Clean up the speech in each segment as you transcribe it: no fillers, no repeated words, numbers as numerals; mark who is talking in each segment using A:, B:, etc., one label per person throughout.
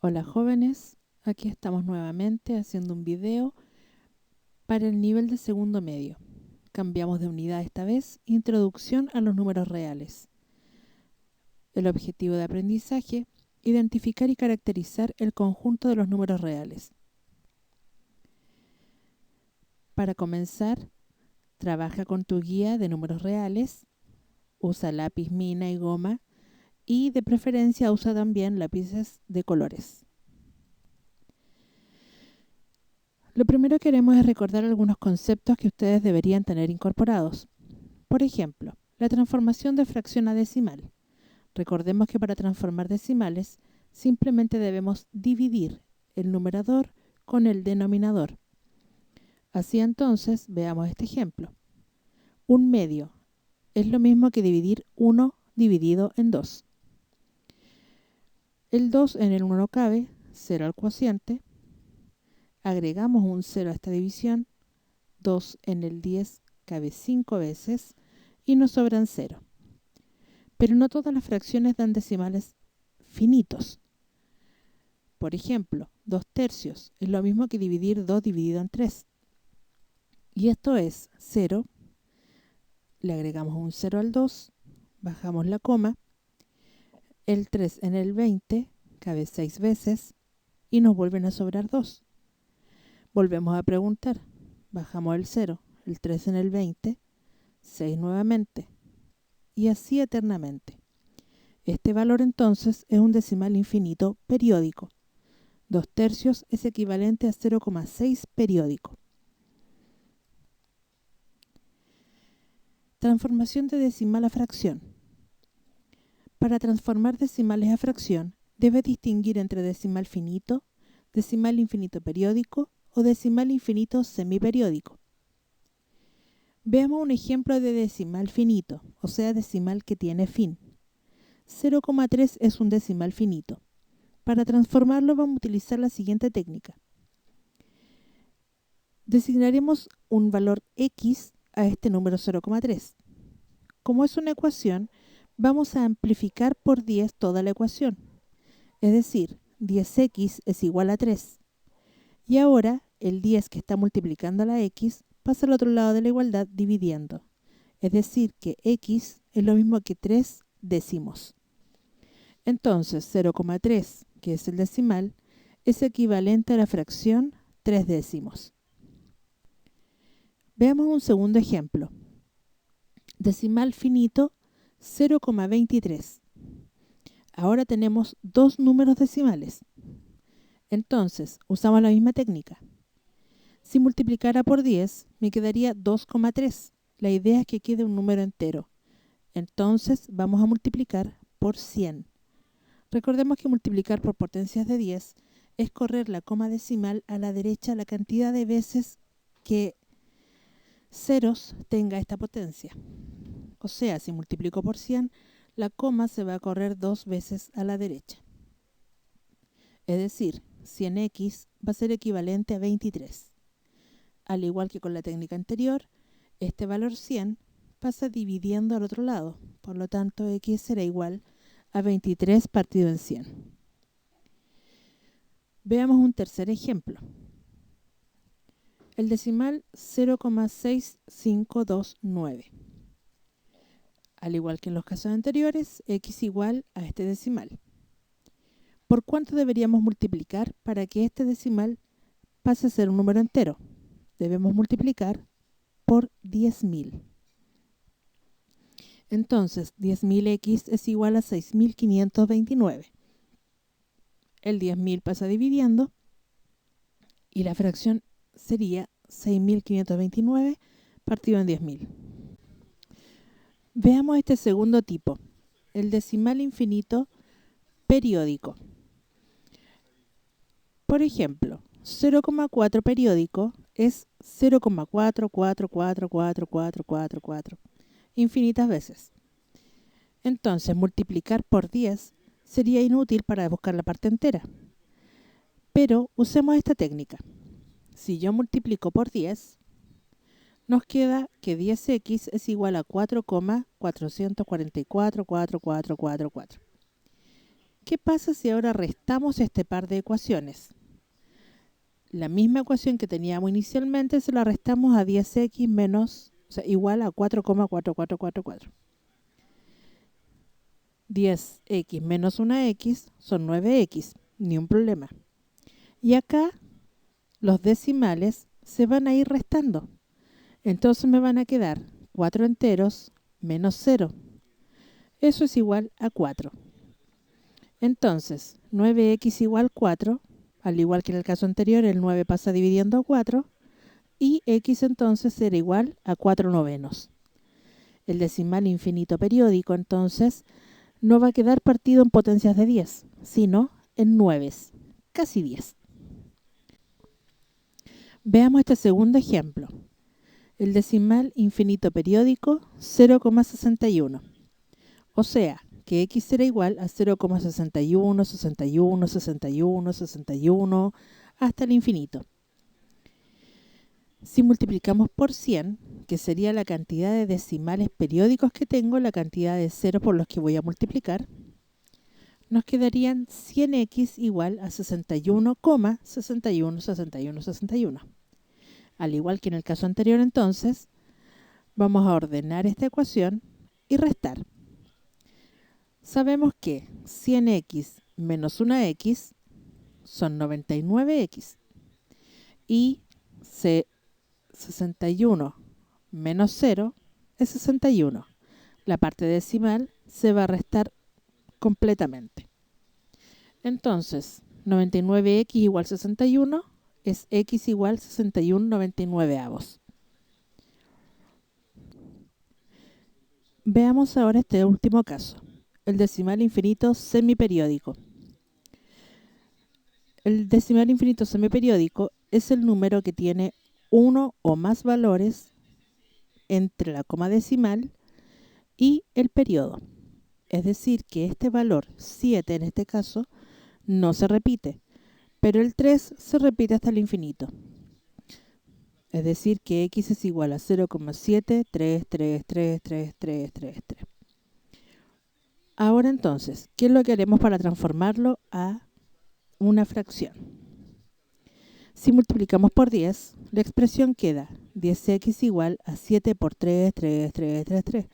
A: Hola jóvenes, aquí estamos nuevamente haciendo un video para el nivel de segundo medio. Cambiamos de unidad esta vez, introducción a los números reales. El objetivo de aprendizaje, identificar y caracterizar el conjunto de los números reales. Para comenzar, trabaja con tu guía de números reales, usa lápiz, mina y goma y de preferencia usa también lápices de colores. Lo primero que haremos es recordar algunos conceptos que ustedes deberían tener incorporados. Por ejemplo, la transformación de fracción a decimal. Recordemos que para transformar decimales simplemente debemos dividir el numerador con el denominador. Así entonces, veamos este ejemplo. Un medio es lo mismo que dividir 1 dividido en 2. El 2 en el 1 no cabe, 0 al cociente. Agregamos un 0 a esta división, 2 en el 10 cabe 5 veces y nos sobran 0. Pero no todas las fracciones dan decimales finitos. Por ejemplo, 2 tercios es lo mismo que dividir 2 dividido en 3. Y esto es 0, le agregamos un 0 al 2, bajamos la coma, el 3 en el 20 cabe 6 veces y nos vuelven a sobrar 2. Volvemos a preguntar, bajamos el 0, el 3 en el 20, 6 nuevamente, y así eternamente. Este valor entonces es un decimal infinito periódico. 2 tercios es equivalente a 0,6 periódico. Transformación de decimal a fracción. Para transformar decimales a fracción, debes distinguir entre decimal finito, decimal infinito periódico o decimal infinito semiperiódico. Veamos un ejemplo de decimal finito, o sea, decimal que tiene fin. 0,3 es un decimal finito. Para transformarlo vamos a utilizar la siguiente técnica. Designaremos un valor x a este número 0,3. Como es una ecuación, vamos a amplificar por 10 toda la ecuación. Es decir, 10x es igual a 3. Y ahora el 10 que está multiplicando a la x pasa al otro lado de la igualdad dividiendo. Es decir, que x es lo mismo que 3 décimos. Entonces 0,3, que es el decimal, es equivalente a la fracción 3 décimos. Veamos un segundo ejemplo. Decimal finito 0,23. Ahora tenemos dos números decimales. Entonces, usamos la misma técnica. Si multiplicara por 10, me quedaría 2,3. La idea es que quede un número entero. Entonces, vamos a multiplicar por 100. Recordemos que multiplicar por potencias de 10 es correr la coma decimal a la derecha la cantidad de veces que ceros tenga esta potencia. O sea, si multiplico por 100, la coma se va a correr 2 veces a la derecha. Es decir, 100x va a ser equivalente a 23. Al igual que con la técnica anterior, este valor 100 pasa dividiendo al otro lado. Por lo tanto, x será igual a 23 partido en 100. Veamos un tercer ejemplo. El decimal 0,6529. Al igual que en los casos anteriores, x igual a este decimal. ¿Por cuánto deberíamos multiplicar para que este decimal pase a ser un número entero? Debemos multiplicar por 10.000. Entonces, 10.000x es igual a 6.529. El 10.000 pasa dividiendo y la fracción sería 6.529 partido en 10.000. Veamos este segundo tipo, el decimal infinito periódico. Por ejemplo, 0,4 periódico es 0,4444444 infinitas veces. Entonces, multiplicar por 10 sería inútil para buscar la parte entera. Pero usemos esta técnica. Si yo multiplico por 10, nos queda que 10x es igual a 4,4444444. ¿Qué pasa si ahora restamos este par de ecuaciones? La misma ecuación que teníamos inicialmente se la restamos a 10x menos, o sea, igual a 4,4444. 10x menos una x son 9x, ni un problema. Y acá los decimales se van a ir restando. Entonces me van a quedar 4 enteros menos 0. Eso es igual a 4. Entonces, 9x igual 4, al igual que en el caso anterior, el 9 pasa dividiendo a 4, y x entonces será igual a 4 novenos. El decimal infinito periódico entonces no va a quedar partido en potencias de 10, sino en 9, casi 10. Veamos este segundo ejemplo. El decimal infinito periódico 0,61. O sea, que x será igual a 0,61, 61, 61, 61, hasta el infinito. Si multiplicamos por 100, que sería la cantidad de decimales periódicos que tengo, la cantidad de ceros por los que voy a multiplicar, nos quedarían 100x igual a 61, 61, 61, 61. Al igual que en el caso anterior entonces, vamos a ordenar esta ecuación y restar. Sabemos que 100x menos 1x son 99x y 61 menos 0 es 61. La parte decimal se va a restar completamente. Entonces, 99x igual 61 es x igual 61/99. Veamos ahora este último caso, el decimal infinito semiperiódico. El decimal infinito semiperiódico es el número que tiene uno o más valores entre la coma decimal y el periodo. Es decir, que este valor 7 en este caso no se repite, pero el 3 se repite hasta el infinito. Es decir, que x es igual a 0,733333333. Ahora entonces, ¿qué es lo que haremos para transformarlo a una fracción? Si multiplicamos por 10, la expresión queda 10x igual a 7 por 3, 3, 3, 3, 3.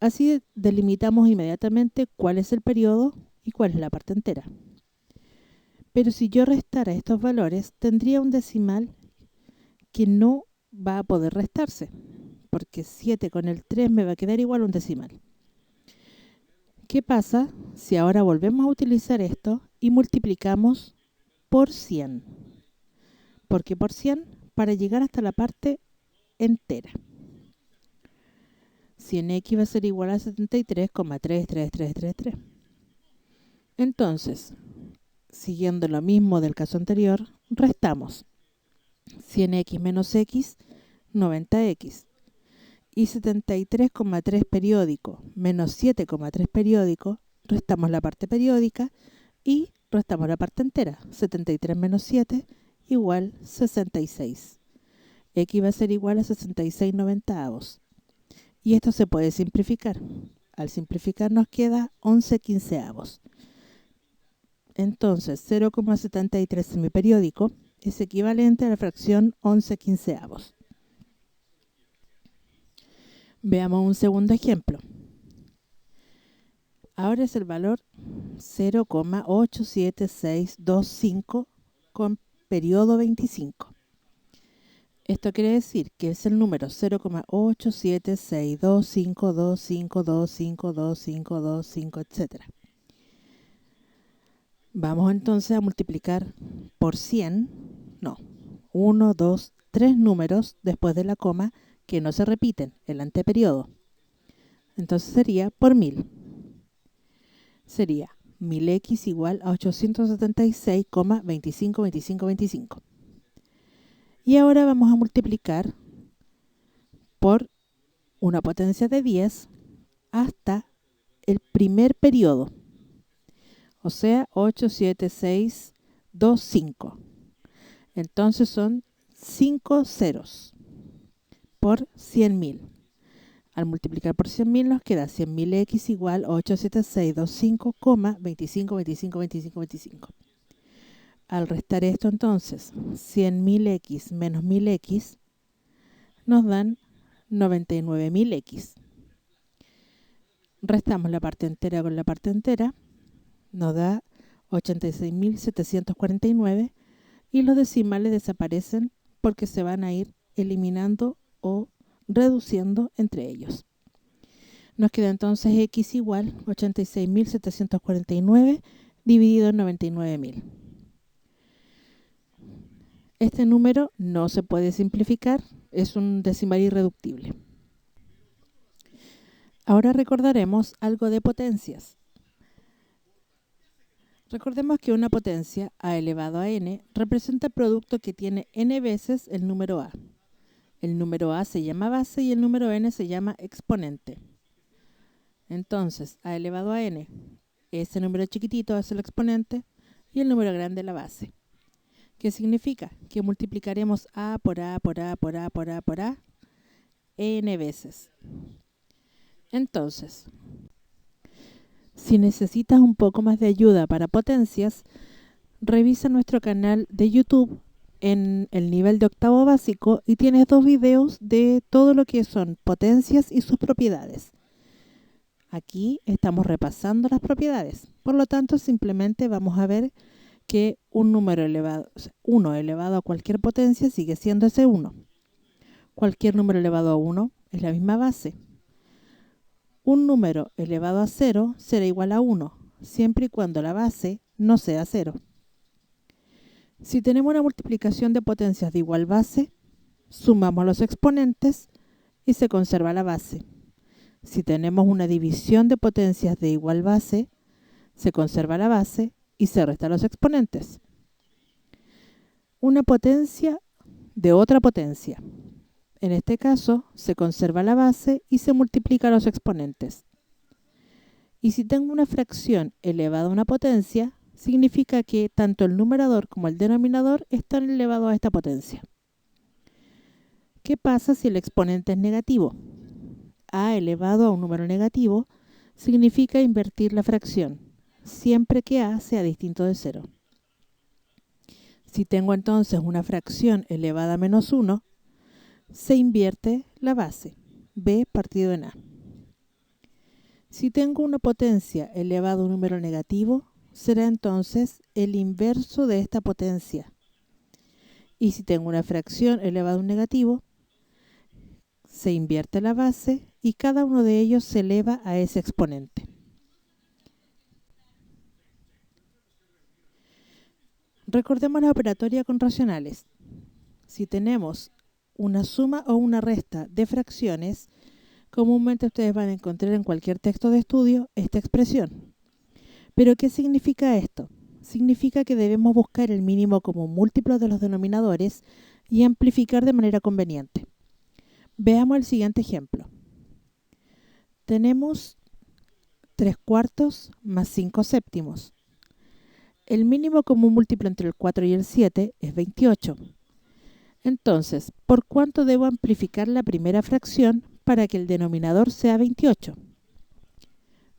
A: Así delimitamos inmediatamente cuál es el periodo y cuál es la parte entera. Pero si yo restara estos valores, tendría un decimal que no va a poder restarse, porque 7 con el 3 me va a quedar igual a un decimal. ¿Qué pasa si ahora volvemos a utilizar esto y multiplicamos por 100? ¿Por qué por 100? Para llegar hasta la parte entera. 100x va a ser igual a 73,33333. Entonces, siguiendo lo mismo del caso anterior, restamos 100x menos x, 90x. Y 73,3 periódico menos 7,3 periódico, restamos la parte periódica y restamos la parte entera. 73 menos 7 igual 66. X va a ser igual a 66/90. Y esto se puede simplificar. Al simplificar nos queda 11/15. Entonces 0,73 semiperiódico es equivalente a la fracción 11/15. Veamos un segundo ejemplo. Ahora es el valor 0,87625 con periodo 25. Esto quiere decir que es el número 0,8762525252525, etc. Vamos entonces a multiplicar por 100, no, 1, 2, 3 números después de la coma que no se repiten, el anteperiodo. Entonces sería por 1000. Sería 1000x igual a 876,252525. Y ahora vamos a multiplicar por una potencia de 10 hasta el primer periodo. O sea, 87625. Entonces son 5 ceros por 100.000. Al multiplicar por 100.000 nos queda 100.000x igual 87625,25, 25. Al restar esto entonces, 100.000x menos 1.000x nos dan 99.000x. Restamos la parte entera con la parte entera, nos da 86.749 y los decimales desaparecen porque se van a ir eliminando o reduciendo entre ellos. Nos queda entonces x igual 86.749 dividido en 99.000. Este número no se puede simplificar, es un decimal irreductible. Ahora recordaremos algo de potencias. Recordemos que una potencia a elevado a n representa el producto que tiene n veces el número a. El número a se llama base y el número n se llama exponente. Entonces, a elevado a n, ese número chiquitito es el exponente y el número grande la base. ¿Qué significa? Que multiplicaremos a por a por a por a por a por a n veces. Entonces, si necesitas un poco más de ayuda para potencias, revisa nuestro canal de YouTube en el nivel de octavo básico y tienes 2 videos de todo lo que son potencias y sus propiedades. Aquí estamos repasando las propiedades, por lo tanto simplemente vamos a ver que un número elevado, 1 elevado a cualquier potencia sigue siendo ese 1. Cualquier número elevado a 1 es la misma base. Un número elevado a 0 será igual a 1, siempre y cuando la base no sea 0. Si tenemos una multiplicación de potencias de igual base, sumamos los exponentes y se conserva la base. Si tenemos una división de potencias de igual base, se conserva la base y se restan los exponentes. Una potencia de otra potencia. En este caso, se conserva la base y se multiplica los exponentes. Y si tengo una fracción elevada a una potencia, significa que tanto el numerador como el denominador están elevados a esta potencia. ¿Qué pasa si el exponente es negativo? A elevado a un número negativo significa invertir la fracción, siempre que a sea distinto de 0. Si tengo entonces una fracción elevada a menos 1, se invierte la base, b partido en a. Si tengo una potencia elevada a un número negativo, será entonces el inverso de esta potencia. Y si tengo una fracción elevada a un negativo, se invierte la base y cada uno de ellos se eleva a ese exponente. Recordemos la operatoria con racionales. Si tenemos una suma o una resta de fracciones, comúnmente ustedes van a encontrar en cualquier texto de estudio esta expresión. ¿Pero qué significa esto? Significa que debemos buscar el mínimo común múltiplo de los denominadores y amplificar de manera conveniente. Veamos el siguiente ejemplo. Tenemos 3/4 más 5/7. El mínimo común múltiplo entre el 4 y el 7 es 28. Entonces, ¿por cuánto debo amplificar la primera fracción para que el denominador sea 28?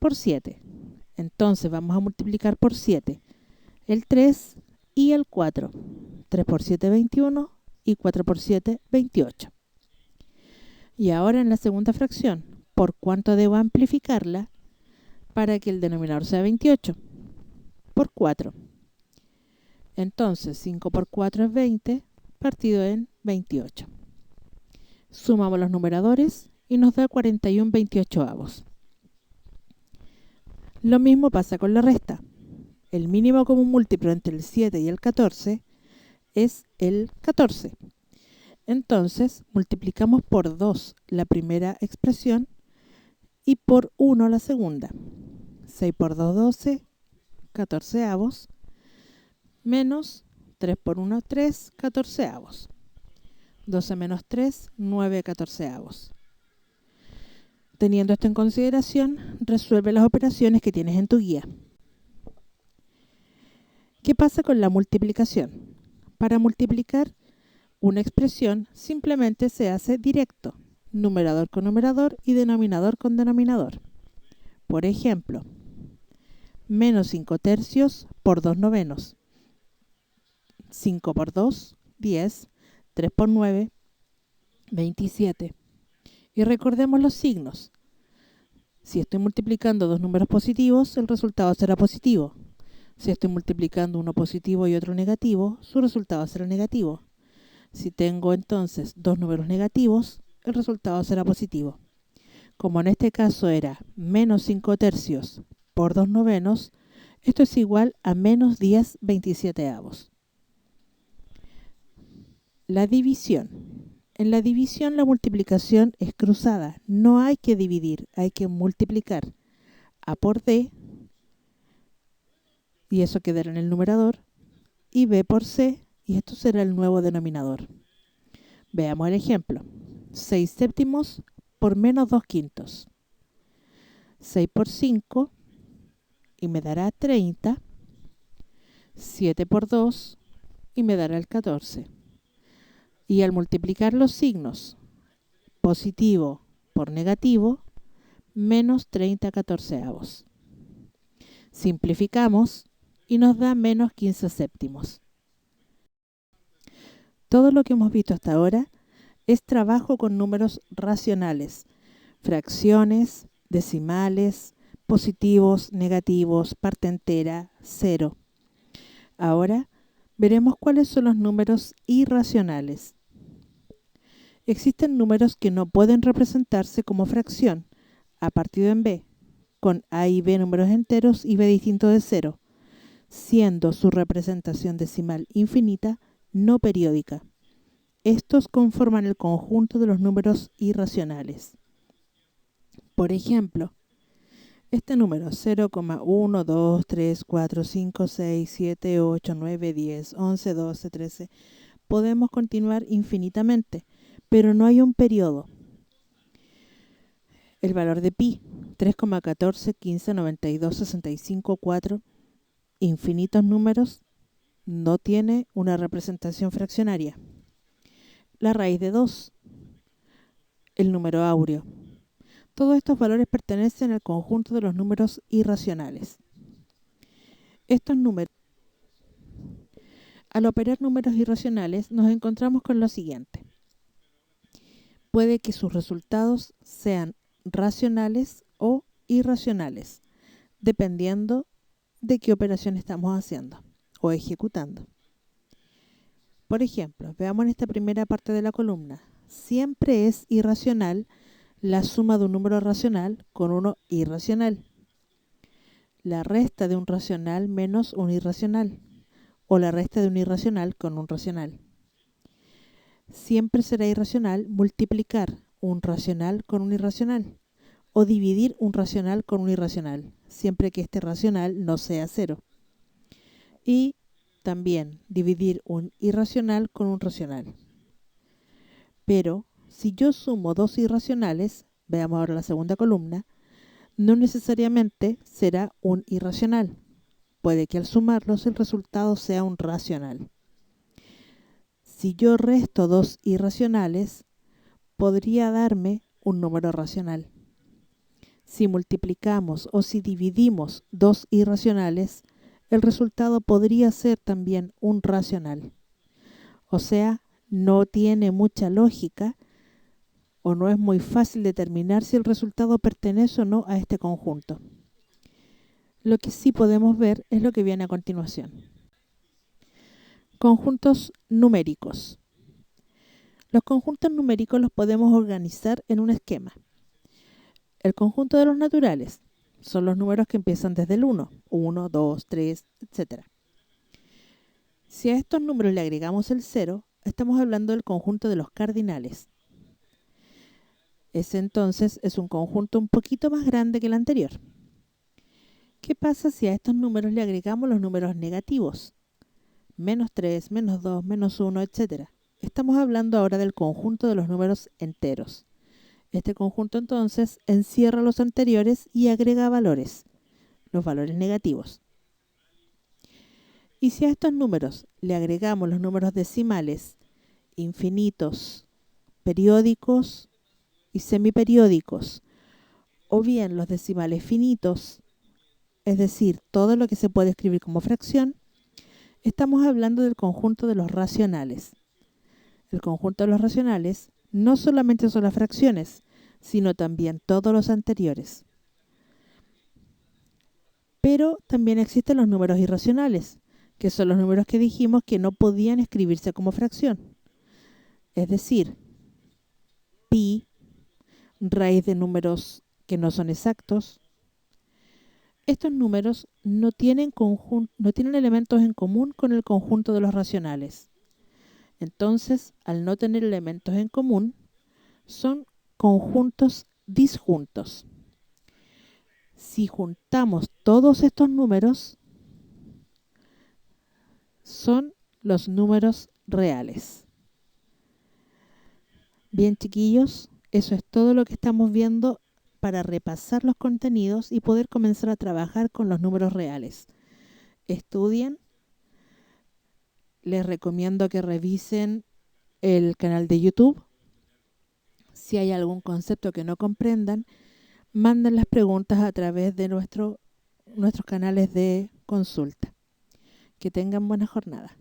A: Por 7. Entonces vamos a multiplicar por 7 el 3 y el 4. 3 por 7, 21 y 4 por 7, 28. Y ahora en la segunda fracción, ¿por cuánto debo amplificarla para que el denominador sea 28? Por 4. Entonces 5 por 4 es 20, partido en 28. Sumamos los numeradores y nos da 41/28. Lo mismo pasa con la resta. El mínimo común múltiplo entre el 7 y el 14 es el 14. Entonces multiplicamos por 2 la primera expresión y por 1 la segunda. 6 por 2, 12, 14avos, menos 3 por 1, 3, 14avos. 12 menos 3, 9 14avos. Teniendo esto en consideración, resuelve las operaciones que tienes en tu guía. ¿Qué pasa con la multiplicación? Para multiplicar una expresión simplemente se hace directo. numerador con numerador y denominador con denominador. Por ejemplo, menos 5 tercios por 2 novenos. 5 por 2, 10. 3 por 9, 27. Y recordemos los signos. Si estoy multiplicando dos números positivos, el resultado será positivo. Si estoy multiplicando uno positivo y otro negativo, su resultado será negativo. Si tengo entonces dos números negativos, el resultado será positivo. Como en este caso era menos 5 tercios por 2 novenos, esto es igual a menos 10 27avos. La división. En la división la multiplicación es cruzada. No hay que dividir, hay que multiplicar. A por D, y eso quedará en el numerador, y B por C, y esto será el nuevo denominador. Veamos el ejemplo. 6 séptimos por menos 2 quintos. 6 por 5, y me dará 30. 7 por 2, y me dará el 14. Y al multiplicar los signos, positivo por negativo, menos 30 catorceavos. Simplificamos y nos da menos 15 séptimos. Todo lo que hemos visto hasta ahora es trabajo con números racionales, fracciones, decimales, positivos, negativos, parte entera, cero. Ahora veremos cuáles son los números irracionales. Existen números que no pueden representarse como fracción, a partido en b, con a y b números enteros y b distinto de 0, siendo su representación decimal infinita no periódica. Estos conforman el conjunto de los números irracionales. Por ejemplo, este número 0,1, 2, 3, 4, 5, 6, 7, 8, 9, 10, 11, 12, 13. Podemos continuar infinitamente, pero no hay un periodo. El valor de pi, 3,14, 15, 92, 65, 4, infinitos números, no tiene una representación fraccionaria. La raíz de 2, el número áureo. Todos estos valores pertenecen al conjunto de los números irracionales. Estos números, al operar números irracionales, nos encontramos con lo siguiente. Puede que sus resultados sean racionales o irracionales, dependiendo de qué operación estamos haciendo o ejecutando. Por ejemplo, veamos en esta primera parte de la columna. Siempre es irracional la suma de un número racional con uno irracional. La resta de un racional menos un irracional, o la resta de un irracional con un racional. Siempre será irracional multiplicar un racional con un irracional, o dividir un racional con un irracional, siempre que este racional no sea 0. Y también dividir un irracional con un racional. Pero si yo sumo dos irracionales, veamos ahora la segunda columna, no necesariamente será un irracional. Puede que al sumarlos el resultado sea un racional. Si yo resto dos irracionales, podría darme un número racional. Si multiplicamos o si dividimos dos irracionales, el resultado podría ser también un racional. O sea, no tiene mucha lógica o no es muy fácil determinar si el resultado pertenece o no a este conjunto. Lo que sí podemos ver es lo que viene a continuación. Conjuntos numéricos. Los conjuntos numéricos los podemos organizar en un esquema. El conjunto de los naturales son los números que empiezan desde el 1, 1, 2, 3, etc. Si a estos números le agregamos el 0, estamos hablando del conjunto de los cardinales. Ese entonces es un conjunto un poquito más grande que el anterior. ¿Qué pasa si a estos números le agregamos los números negativos? Menos 3, menos 2, menos 1, etc. Estamos hablando ahora del conjunto de los números enteros. Este conjunto entonces encierra los anteriores y agrega valores, los valores negativos. Y si a estos números le agregamos los números decimales, infinitos, periódicos, y semiperiódicos, o bien los decimales finitos, es decir, todo lo que se puede escribir como fracción, estamos hablando del conjunto de los racionales. El conjunto de los racionales no solamente son las fracciones, sino también todos los anteriores. Pero también existen los números irracionales, que son los números que dijimos que no podían escribirse como fracción. Es decir, pi, raíz de números que no son exactos. Estos números no tienen elementos en común con el conjunto de los racionales. Entonces, al no tener elementos en común, son conjuntos disjuntos. Si juntamos todos estos números, son los números reales. Bien, chiquillos, eso es todo lo que estamos viendo para repasar los contenidos y poder comenzar a trabajar con los números reales. Estudien. Les recomiendo que revisen el canal de YouTube. Si hay algún concepto que no comprendan, manden las preguntas a través de nuestros canales de consulta. Que tengan buena jornada.